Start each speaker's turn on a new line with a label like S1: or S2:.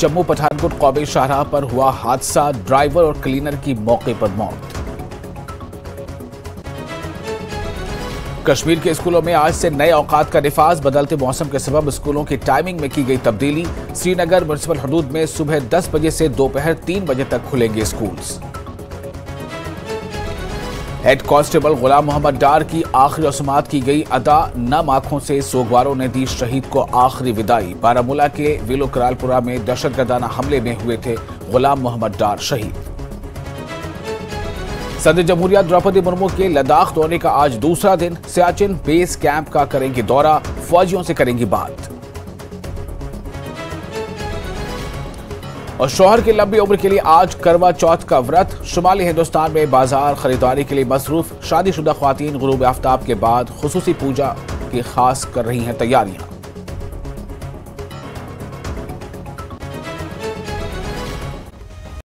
S1: जम्मू पठानकोट कौमी शाहराह पर हुआ हादसा, ड्राइवर और क्लीनर की मौके पर मौत। कश्मीर के स्कूलों में आज से नए औकात का निफाज, बदलते मौसम के सबब स्कूलों की टाइमिंग में की गई तब्दीली। श्रीनगर म्युनिसिपल हदूद में सुबह 10 बजे से दोपहर 3 बजे तक खुलेंगे स्कूल्स। हेड कांस्टेबल गुलाम मोहम्मद डार की आखिरी रस्मात की गई अदा, नम आंखों से सोगवारों ने दी शहीद को आखिरी विदाई। बारामूला के विलो करालपुरा में दहशतगर्दाना हमले में हुए थे गुलाम मोहम्मद डार शहीद। सदर जमहूरिया द्रौपदी मुर्मू के लद्दाख दौरे का आज दूसरा दिन। सियाचिन बेस कैंप का करेंगी दौरा, फौजियों से करेंगी बात। और शौहर की लंबी उम्र के लिए आज करवा चौथ का व्रत। शुमाली हिंदुस्तान में बाजार खरीदारी के लिए मसरूफ शादीशुदा ख्वातीन गुरूब आफ्ताब के बाद खुसूसी पूजा की खास कर रही हैं तैयारियां।